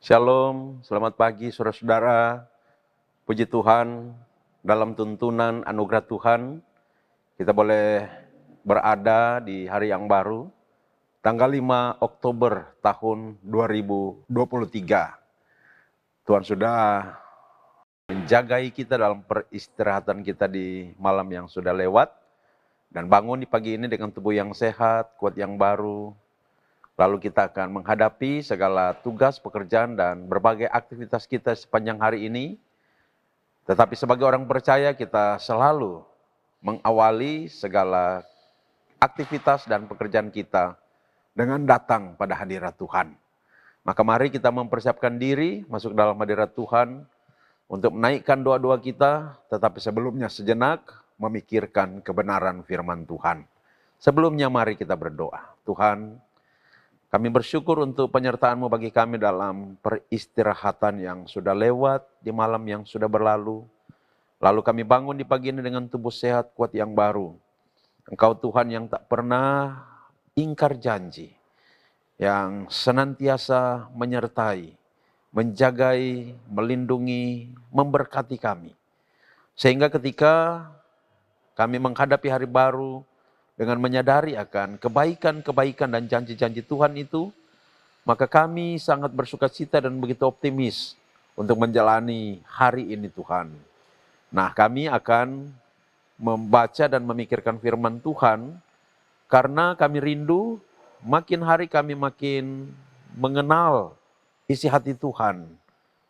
Shalom, selamat pagi saudara-saudara. Puji Tuhan, dalam tuntunan anugerah Tuhan, kita boleh berada di hari yang baru, tanggal 5 Oktober tahun 2023. Tuhan sudah menjagai kita dalam peristirahatan kita di malam yang sudah lewat, dan bangun di pagi ini dengan tubuh yang sehat, kuat yang baru. Lalu kita akan menghadapi segala tugas, pekerjaan, dan berbagai aktivitas kita sepanjang hari ini. Tetapi sebagai orang percaya kita selalu mengawali segala aktivitas dan pekerjaan kita dengan datang pada hadirat Tuhan. Maka mari kita mempersiapkan diri masuk dalam hadirat Tuhan untuk menaikkan doa-doa kita, tetapi sebelumnya sejenak memikirkan kebenaran firman Tuhan. Sebelumnya mari kita berdoa. Tuhan, kami bersyukur untuk penyertaan-Mu bagi kami dalam peristirahatan yang sudah lewat, di malam yang sudah berlalu. Lalu kami bangun di pagi ini dengan tubuh sehat, kuat yang baru. Engkau Tuhan yang tak pernah ingkar janji, yang senantiasa menyertai, menjagai, melindungi, memberkati kami. Sehingga ketika kami menghadapi hari baru, dengan menyadari akan kebaikan-kebaikan dan janji-janji Tuhan itu, maka kami sangat bersukacita dan begitu optimis untuk menjalani hari ini Tuhan. Nah, kami akan membaca dan memikirkan firman Tuhan, karena kami rindu, makin hari kami makin mengenal isi hati Tuhan,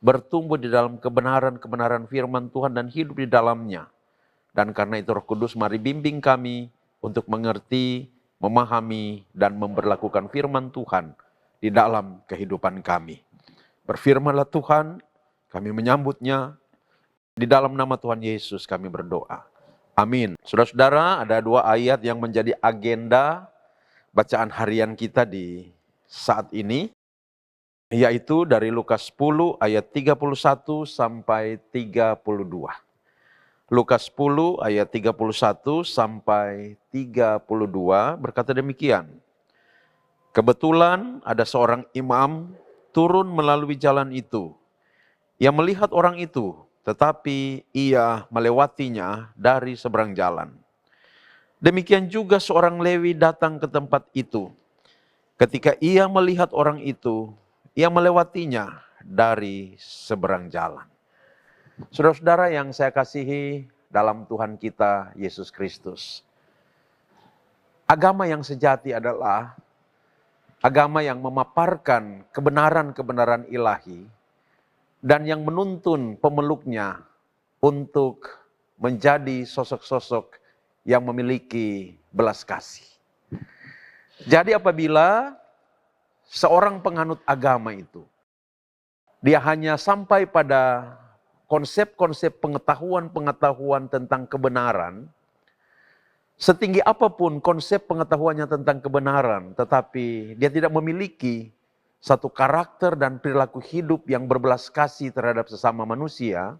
bertumbuh di dalam kebenaran-kebenaran firman Tuhan dan hidup di dalamnya. Dan karena itu Roh Kudus mari bimbing kami untuk mengerti, memahami, dan memberlakukan firman Tuhan di dalam kehidupan kami. Berfirmanlah Tuhan, kami menyambutnya, di dalam nama Tuhan Yesus kami berdoa. Amin. Saudara-saudara, ada dua ayat yang menjadi agenda bacaan harian kita di saat ini, yaitu dari Lukas 10 ayat 31 sampai 32. Lukas 10 ayat 31 sampai 32 berkata demikian. Kebetulan ada seorang imam turun melalui jalan itu. Ia melihat orang itu, tetapi ia melewatinya dari seberang jalan. Demikian juga seorang Lewi datang ke tempat itu. Ketika ia melihat orang itu, ia melewatinya dari seberang jalan. Saudara-saudara yang saya kasihi dalam Tuhan kita Yesus Kristus. Agama yang sejati adalah agama yang memaparkan kebenaran-kebenaran ilahi dan yang menuntun pemeluknya untuk menjadi sosok-sosok yang memiliki belas kasih. Jadi apabila seorang penganut agama itu, dia hanya sampai pada konsep-konsep pengetahuan-pengetahuan tentang kebenaran, setinggi apapun konsep pengetahuannya tentang kebenaran, tetapi dia tidak memiliki satu karakter dan perilaku hidup yang berbelas kasih terhadap sesama manusia,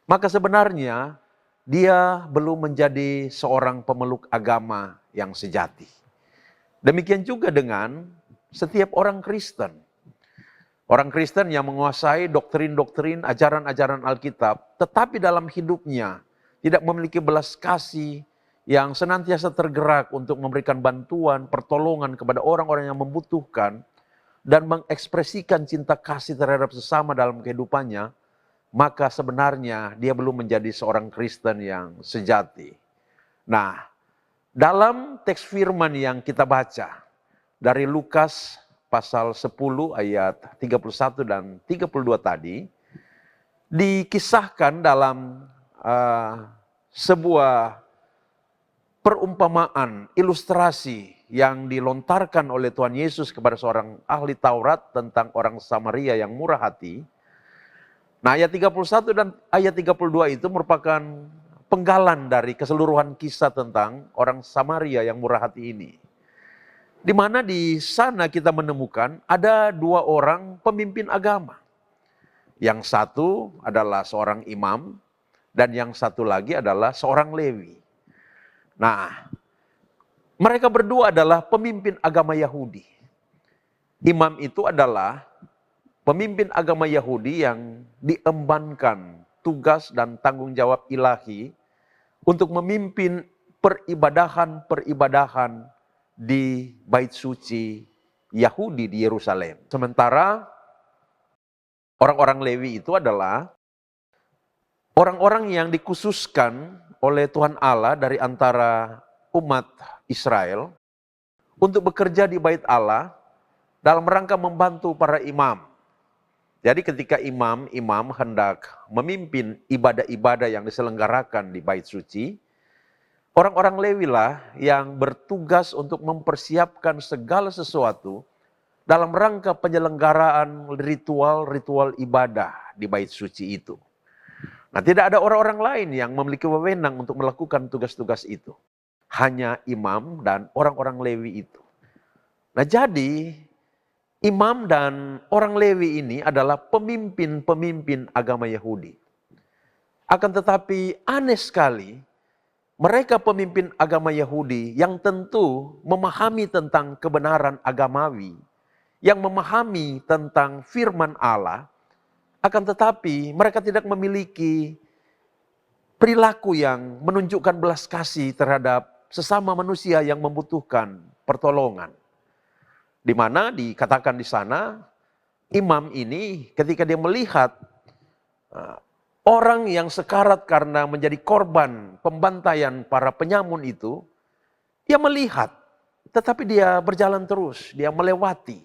maka sebenarnya dia belum menjadi seorang pemeluk agama yang sejati. Demikian juga dengan setiap orang Kristen. Orang Kristen yang menguasai doktrin-doktrin, ajaran-ajaran Alkitab, tetapi dalam hidupnya tidak memiliki belas kasih yang senantiasa tergerak untuk memberikan bantuan, pertolongan kepada orang-orang yang membutuhkan, dan mengekspresikan cinta kasih terhadap sesama dalam kehidupannya, maka sebenarnya dia belum menjadi seorang Kristen yang sejati. Nah, dalam teks firman yang kita baca dari Lukas pasal 10 ayat 31 dan 32 tadi, dikisahkan dalam sebuah perumpamaan, ilustrasi yang dilontarkan oleh Tuhan Yesus kepada seorang ahli Taurat tentang orang Samaria yang murah hati. Nah, ayat 31 dan ayat 32 itu merupakan penggalan dari keseluruhan kisah tentang orang Samaria yang murah hati ini. Di mana di sana kita menemukan ada dua orang pemimpin agama. Yang satu adalah seorang imam dan yang satu lagi adalah seorang Lewi. Nah, mereka berdua adalah pemimpin agama Yahudi. Imam itu adalah pemimpin agama Yahudi yang diembankan tugas dan tanggung jawab ilahi untuk memimpin peribadahan-peribadahan di bait suci Yahudi di Yerusalem. Sementara orang-orang Lewi itu adalah orang-orang yang dikhususkan oleh Tuhan Allah dari antara umat Israel untuk bekerja di bait Allah dalam rangka membantu para imam. Jadi ketika imam hendak memimpin ibadah-ibadah yang diselenggarakan di bait suci, orang-orang Lewi lah yang bertugas untuk mempersiapkan segala sesuatu dalam rangka penyelenggaraan ritual-ritual ibadah di bait suci itu. Nah, tidak ada orang-orang lain yang memiliki wewenang untuk melakukan tugas-tugas itu. Hanya imam dan orang-orang Lewi itu. Nah, jadi imam dan orang Lewi ini adalah pemimpin-pemimpin agama Yahudi. Akan tetapi aneh sekali, mereka pemimpin agama Yahudi yang tentu memahami tentang kebenaran agamawi, yang memahami tentang firman Allah, akan tetapi mereka tidak memiliki perilaku yang menunjukkan belas kasih terhadap sesama manusia yang membutuhkan pertolongan. Di mana dikatakan di sana, imam ini ketika dia melihat orang yang sekarat karena menjadi korban pembantaian para penyamun itu, dia melihat, tetapi dia berjalan terus, dia melewati.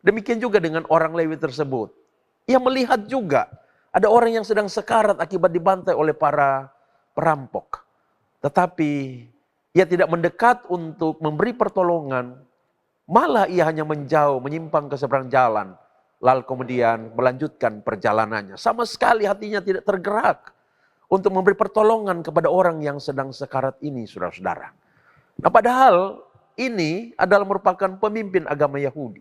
Demikian juga dengan orang Lewi tersebut. Ia melihat juga ada orang yang sedang sekarat akibat dibantai oleh para perampok. Tetapi ia tidak mendekat untuk memberi pertolongan. Malah ia hanya menjauh, menyimpang ke seberang jalan. Lalu kemudian melanjutkan perjalanannya. Sama sekali hatinya tidak tergerak untuk memberi pertolongan kepada orang yang sedang sekarat ini, saudara-saudara. Nah, padahal ini adalah merupakan pemimpin agama Yahudi.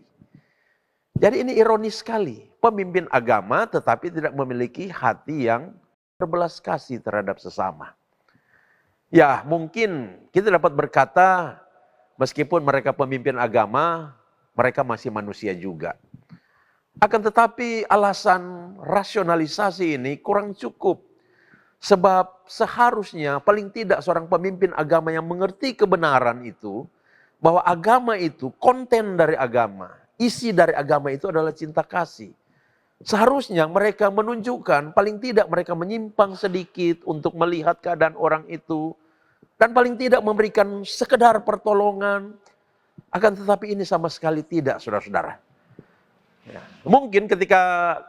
Jadi ini ironis sekali, pemimpin agama tetapi tidak memiliki hati yang berbelas kasih terhadap sesama. Ya, mungkin kita dapat berkata, meskipun mereka pemimpin agama, mereka masih manusia juga. Akan tetapi alasan rasionalisasi ini kurang cukup. Sebab seharusnya paling tidak seorang pemimpin agama yang mengerti kebenaran itu, bahwa agama itu, konten dari agama, isi dari agama itu adalah cinta kasih. Seharusnya mereka menunjukkan, paling tidak mereka menyimpang sedikit untuk melihat keadaan orang itu. Dan paling tidak memberikan sekedar pertolongan. Akan tetapi ini sama sekali tidak, saudara-saudara. Ya. Mungkin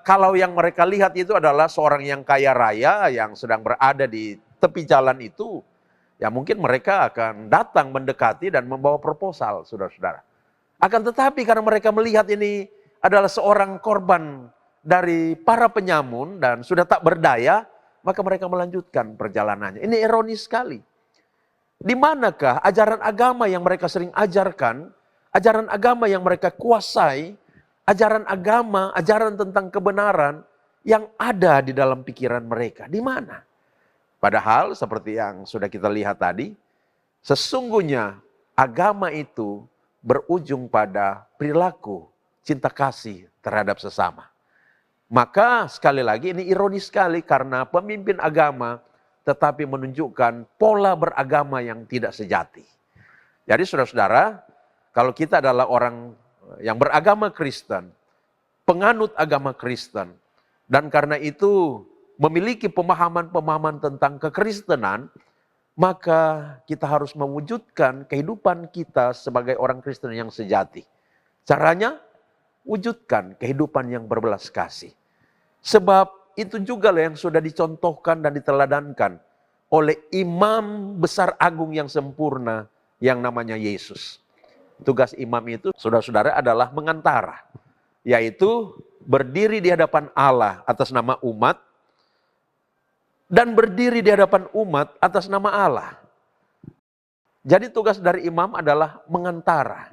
kalau yang mereka lihat itu adalah seorang yang kaya raya, yang sedang berada di tepi jalan itu, ya mungkin mereka akan datang mendekati dan membawa proposal, saudara-saudara. Akan tetapi karena mereka melihat ini adalah seorang korban dari para penyamun dan sudah tak berdaya, maka mereka melanjutkan perjalanannya. Ini ironis sekali. Di manakah ajaran agama yang mereka sering ajarkan, ajaran agama yang mereka kuasai, ajaran agama, ajaran tentang kebenaran yang ada di dalam pikiran mereka? Di mana? Padahal seperti yang sudah kita lihat tadi, sesungguhnya agama itu berujung pada perilaku cinta kasih terhadap sesama. Maka sekali lagi ini ironis sekali karena pemimpin agama tetapi menunjukkan pola beragama yang tidak sejati. Jadi saudara-saudara, kalau kita adalah orang yang beragama Kristen, penganut agama Kristen, dan karena itu memiliki pemahaman-pemahaman tentang kekristenan, maka kita harus mewujudkan kehidupan kita sebagai orang Kristen yang sejati. Caranya, wujudkan kehidupan yang berbelas kasih. Sebab itu juga yang sudah dicontohkan dan diteladankan oleh imam besar agung yang sempurna yang namanya Yesus. Tugas imam itu, saudara-saudara, adalah mengantara. Yaitu berdiri di hadapan Allah atas nama umat, dan berdiri di hadapan umat atas nama Allah. Jadi tugas dari imam adalah mengantara.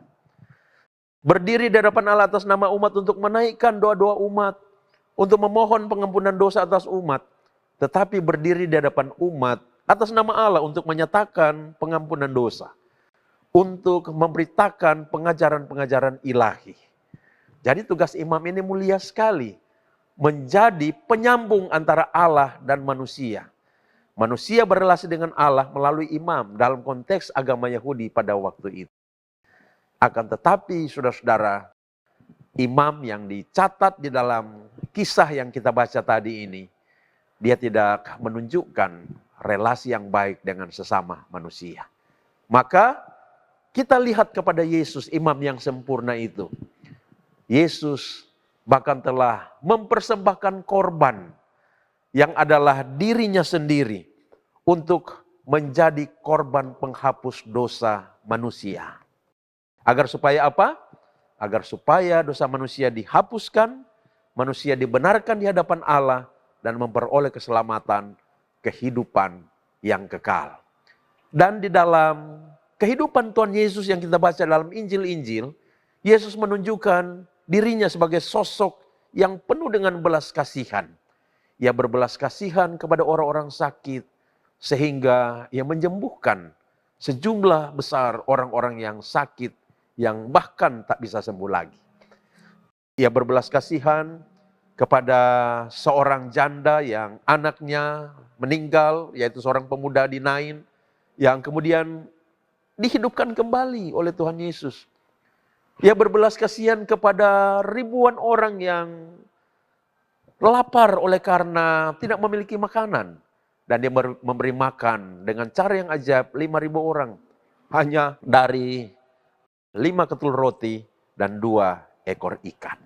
Berdiri di hadapan Allah atas nama umat untuk menaikkan doa-doa umat, untuk memohon pengampunan dosa atas umat. Tetapi berdiri di hadapan umat atas nama Allah untuk menyatakan pengampunan dosa. Untuk memberitakan pengajaran-pengajaran ilahi. Jadi tugas imam ini mulia sekali. Menjadi penyambung antara Allah dan manusia. Manusia berrelasi dengan Allah melalui imam dalam konteks agama Yahudi pada waktu itu. Akan tetapi saudara-saudara, imam yang dicatat di dalam kisah yang kita baca tadi ini, dia tidak menunjukkan relasi yang baik dengan sesama manusia. Maka kita lihat kepada Yesus, imam yang sempurna itu. Yesus bahkan telah mempersembahkan korban yang adalah dirinya sendiri untuk menjadi korban penghapus dosa manusia. Agar supaya apa? Agar supaya dosa manusia dihapuskan, manusia dibenarkan di hadapan Allah, dan memperoleh keselamatan, kehidupan yang kekal. Dan di dalam kehidupan Tuhan Yesus yang kita baca dalam Injil-Injil, Yesus menunjukkan dirinya sebagai sosok yang penuh dengan belas kasihan. Ia berbelas kasihan kepada orang-orang sakit, sehingga ia menyembuhkan sejumlah besar orang-orang yang sakit, yang bahkan tak bisa sembuh lagi. Ia berbelas kasihan kepada seorang janda yang anaknya meninggal, yaitu seorang pemuda di Nain, yang kemudian dihidupkan kembali oleh Tuhan Yesus. Ia berbelas kasihan kepada ribuan orang yang lapar oleh karena tidak memiliki makanan. Dan dia memberi makan dengan cara yang ajaib 5.000 orang. Hanya dari 5 ketul roti dan 2 ekor ikan.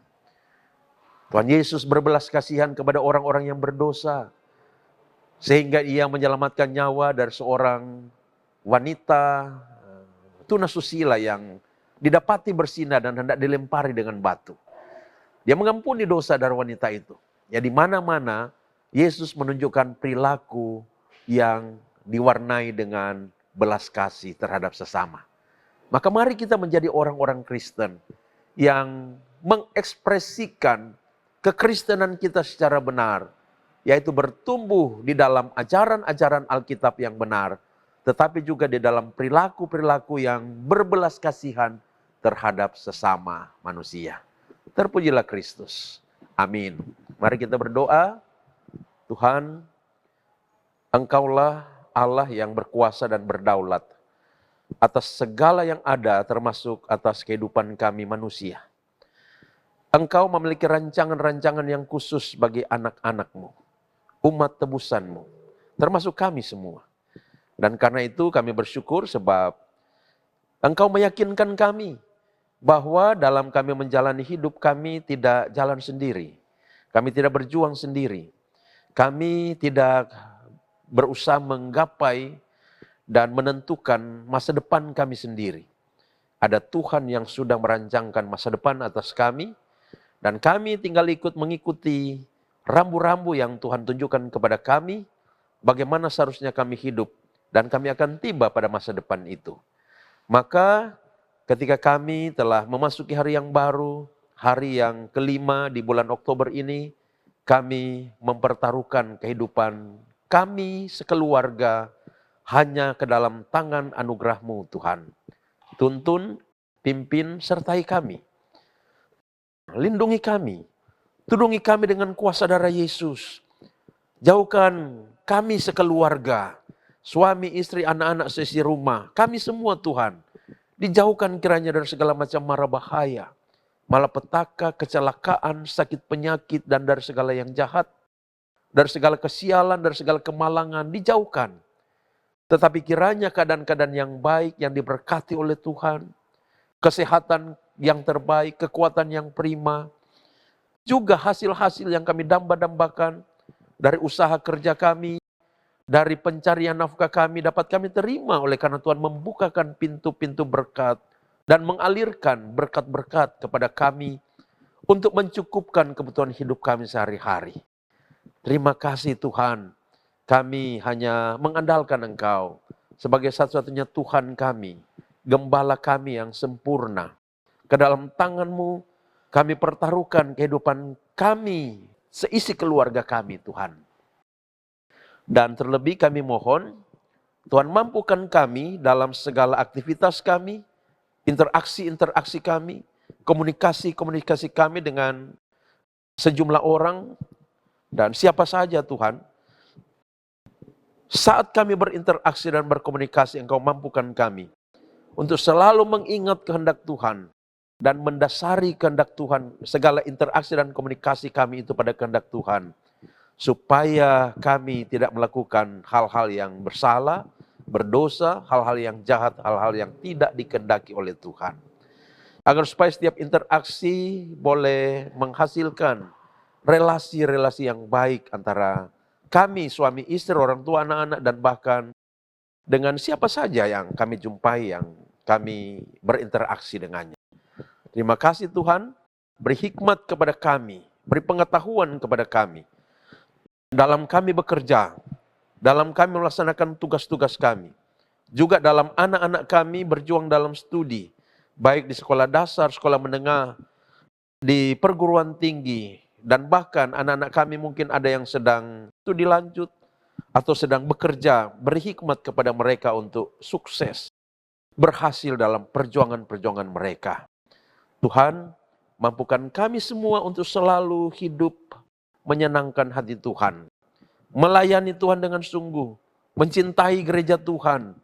Tuhan Yesus berbelas kasihan kepada orang-orang yang berdosa. Sehingga ia menyelamatkan nyawa dari seorang wanita tunasusila yang didapati bersinah dan hendak dilempari dengan batu. Dia mengampuni dosa dari wanita itu. Ya, di mana-mana Yesus menunjukkan perilaku yang diwarnai dengan belas kasih terhadap sesama. Maka mari kita menjadi orang-orang Kristen yang mengekspresikan kekristenan kita secara benar, yaitu bertumbuh di dalam ajaran-ajaran Alkitab yang benar, tetapi juga di dalam perilaku-perilaku yang berbelas kasihan terhadap sesama manusia. Terpujilah Kristus. Amin. Mari kita berdoa. Tuhan, Engkaulah Allah yang berkuasa dan berdaulat atas segala yang ada, termasuk atas kehidupan kami manusia. Engkau memiliki rancangan-rancangan yang khusus bagi anak-anak-Mu, umat tebusan-Mu, termasuk kami semua. Dan karena itu kami bersyukur sebab Engkau meyakinkan kami bahwa dalam kami menjalani hidup kami tidak jalan sendiri. Kami tidak berjuang sendiri. Kami tidak berusaha menggapai dan menentukan masa depan kami sendiri. Ada Tuhan yang sudah merancangkan masa depan atas kami, dan kami tinggal ikut mengikuti rambu-rambu yang Tuhan tunjukkan kepada kami, bagaimana seharusnya kami hidup, dan kami akan tiba pada masa depan itu. Maka ketika kami telah memasuki hari yang baru, hari yang kelima di bulan Oktober ini, kami mempertaruhkan kehidupan kami sekeluarga hanya ke dalam tangan anugerah-Mu Tuhan. Tuntun, pimpin, sertai kami. Lindungi kami. Tudungi kami dengan kuasa darah Yesus. Jauhkan kami sekeluarga, suami, istri, anak-anak, seisi rumah. Kami semua Tuhan. Dijauhkan kiranya dari segala macam mara bahaya, malapetaka, kecelakaan, sakit penyakit, dan dari segala yang jahat, dari segala kesialan, dari segala kemalangan, dijauhkan. Tetapi kiranya keadaan-keadaan yang baik, yang diberkati oleh Tuhan, kesehatan yang terbaik, kekuatan yang prima, juga hasil-hasil yang kami damba-dambakan dari usaha kerja kami, dari pencarian nafkah kami, dapat kami terima oleh karena Tuhan membukakan pintu-pintu berkat dan mengalirkan berkat-berkat kepada kami untuk mencukupkan kebutuhan hidup kami sehari-hari. Terima kasih Tuhan, kami hanya mengandalkan Engkau sebagai satu-satunya Tuhan kami, Gembala kami yang sempurna. Ke dalam tangan-Mu kami pertaruhkan kehidupan kami, seisi keluarga kami Tuhan. Dan terlebih kami mohon, Tuhan mampukan kami dalam segala aktivitas kami, interaksi-interaksi kami. komunikasi kami dengan sejumlah orang dan siapa saja Tuhan. Saat kami berinteraksi dan berkomunikasi, Engkau mampukan kami untuk selalu mengingat kehendak Tuhan dan mendasari kehendak Tuhan. Segala interaksi dan komunikasi kami itu pada kehendak Tuhan, supaya kami tidak melakukan hal-hal yang bersalah, berdosa, hal-hal yang jahat, hal-hal yang tidak dikehendaki oleh Tuhan. Agar supaya setiap interaksi boleh menghasilkan relasi-relasi yang baik antara kami, suami istri, orang tua, anak-anak, dan bahkan dengan siapa saja yang kami jumpai, yang kami berinteraksi dengannya. Terima kasih Tuhan, beri hikmat kepada kami, beri pengetahuan kepada kami. Dalam kami bekerja, dalam kami melaksanakan tugas-tugas kami. Juga dalam anak-anak kami berjuang dalam studi, baik di sekolah dasar, sekolah menengah, di perguruan tinggi, dan bahkan anak-anak kami mungkin ada yang sedang studi lanjut atau sedang bekerja. Beri hikmat kepada mereka untuk sukses, berhasil dalam perjuangan-perjuangan mereka. Tuhan, mampukan kami semua untuk selalu hidup menyenangkan hati Tuhan, melayani Tuhan dengan sungguh, mencintai gereja Tuhan,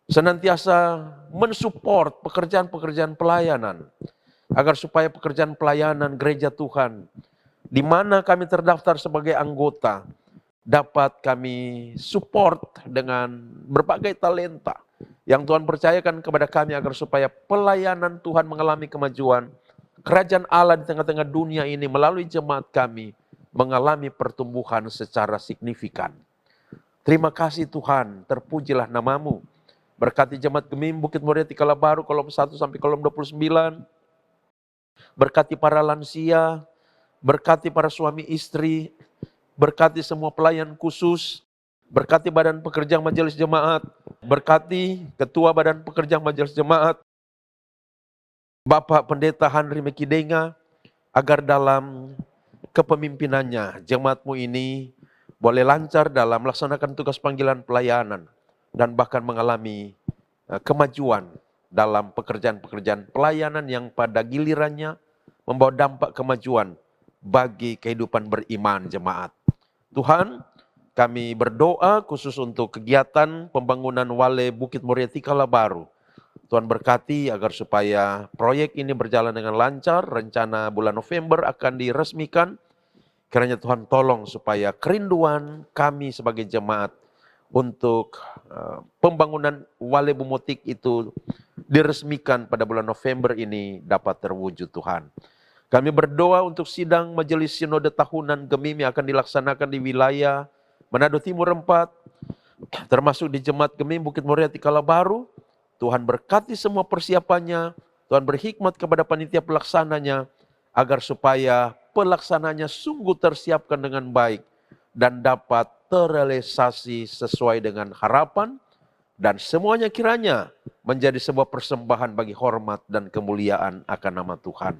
senantiasa mensupport pekerjaan-pekerjaan pelayanan, agar supaya pekerjaan pelayanan gereja Tuhan, di mana kami terdaftar sebagai anggota, dapat kami support dengan berbagai talenta yang Tuhan percayakan kepada kami, agar supaya pelayanan Tuhan mengalami kemajuan. Kerajaan Allah di tengah-tengah dunia ini melalui jemaat kami mengalami pertumbuhan secara signifikan. Terima kasih Tuhan, terpujilah namamu. Berkati jemaat Gemim Bukit Muria Tikala Baru kolom 1 sampai kolom 29. Berkati para lansia, berkati para suami istri, berkati semua pelayan khusus, berkati badan pekerja majelis jemaat, berkati ketua badan pekerja majelis jemaat, Bapak Pendeta Henry Mekidenga, agar dalam kepemimpinannya jemaatmu ini boleh lancar dalam melaksanakan tugas panggilan pelayanan dan bahkan mengalami kemajuan dalam pekerjaan-pekerjaan pelayanan yang pada gilirannya membawa dampak kemajuan bagi kehidupan beriman jemaat. Tuhan, kami berdoa khusus untuk kegiatan pembangunan Wale Bukit Muria Tikala Baru. Tuhan berkati agar supaya proyek ini berjalan dengan lancar. Rencana bulan November akan diresmikan. Kiranya Tuhan tolong supaya kerinduan kami sebagai jemaat untuk pembangunan Wale Bumotik itu diresmikan pada bulan November ini dapat terwujud Tuhan. Kami berdoa untuk sidang Majelis Sinode Tahunan Gemim yang akan dilaksanakan di wilayah Manado Timur 4, termasuk di Jemaat Gemim Bukit Muria Tikala Baru. Tuhan berkati semua persiapannya, Tuhan berhikmat kepada panitia pelaksananya, agar supaya pelaksananya sungguh tersiapkan dengan baik dan dapat terrealisasi sesuai dengan harapan, dan semuanya kiranya menjadi sebuah persembahan bagi hormat dan kemuliaan akan nama Tuhan.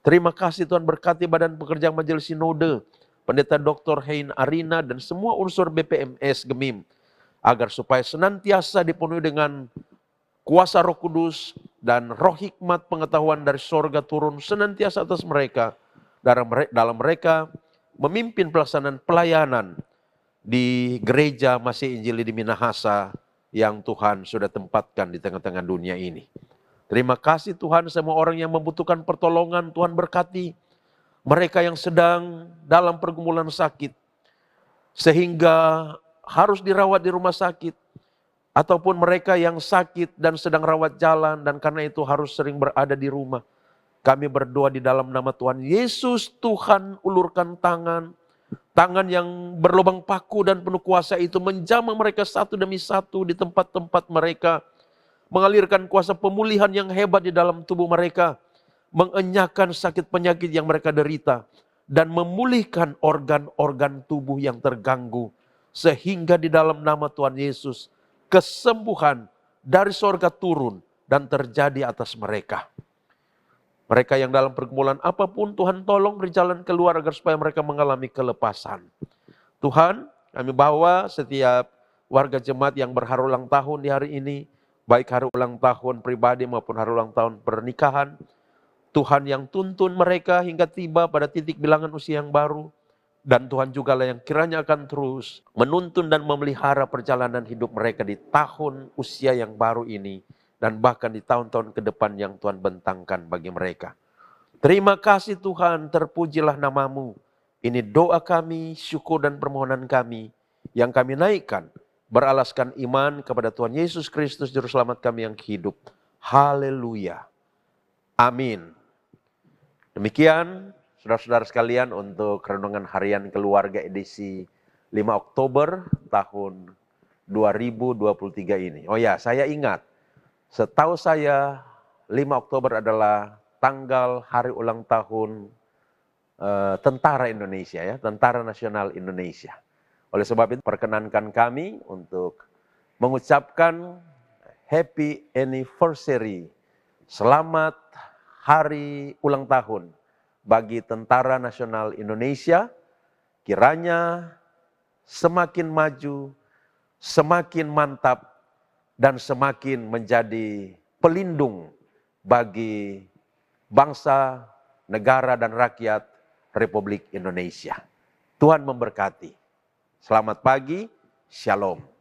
Terima kasih Tuhan, berkati badan pekerja Majelis Sinode, Pendeta Dr. Hein Arina dan semua unsur BPMS Gemim, agar supaya senantiasa dipenuhi dengan kuasa Roh Kudus dan roh hikmat pengetahuan dari sorga turun senantiasa atas mereka, dalam mereka memimpin pelaksanaan pelayanan di gereja Masih Injili di Minahasa yang Tuhan sudah tempatkan di tengah-tengah dunia ini. Terima kasih Tuhan, semua orang yang membutuhkan pertolongan Tuhan berkati. Mereka yang sedang dalam pergumulan sakit, sehingga harus dirawat di rumah sakit, ataupun mereka yang sakit dan sedang rawat jalan dan karena itu harus sering berada di rumah. Kami berdoa di dalam nama Tuhan Yesus, Tuhan ulurkan tangan yang berlubang paku dan penuh kuasa itu menjamah mereka satu demi satu di tempat-tempat mereka, mengalirkan kuasa pemulihan yang hebat di dalam tubuh mereka, mengenyahkan sakit penyakit yang mereka derita, dan memulihkan organ-organ tubuh yang terganggu, sehingga di dalam nama Tuhan Yesus, kesembuhan dari sorga turun dan terjadi atas mereka. Mereka yang dalam pergumulan apapun, Tuhan tolong berjalan keluar agar supaya mereka mengalami kelepasan. Tuhan, kami bawa setiap warga jemaat yang berhari ulang tahun di hari ini, baik hari ulang tahun pribadi maupun hari ulang tahun pernikahan. Tuhan yang tuntun mereka hingga tiba pada titik bilangan usia yang baru. Dan Tuhan jugalah yang kiranya akan terus menuntun dan memelihara perjalanan hidup mereka di tahun usia yang baru ini. Dan bahkan di tahun-tahun ke depan yang Tuhan bentangkan bagi mereka. Terima kasih Tuhan, terpujilah namamu. Ini doa kami, syukur dan permohonan kami yang kami naikkan. Beralaskan iman kepada Tuhan Yesus Kristus, Juru Selamat kami yang hidup. Haleluya. Amin. Demikian saudara-saudara sekalian untuk renungan harian keluarga edisi 5 Oktober tahun 2023 ini. Oh ya, saya ingat, setahu saya 5 Oktober adalah tanggal hari ulang tahun Tentara Indonesia, ya, Tentara Nasional Indonesia. Oleh sebab itu perkenankan kami untuk mengucapkan happy anniversary, selamat hari ulang tahun bagi Tentara Nasional Indonesia. Kiranya semakin maju, semakin mantap, dan semakin menjadi pelindung bagi bangsa, negara, dan rakyat Republik Indonesia. Tuhan memberkati. Selamat pagi, shalom.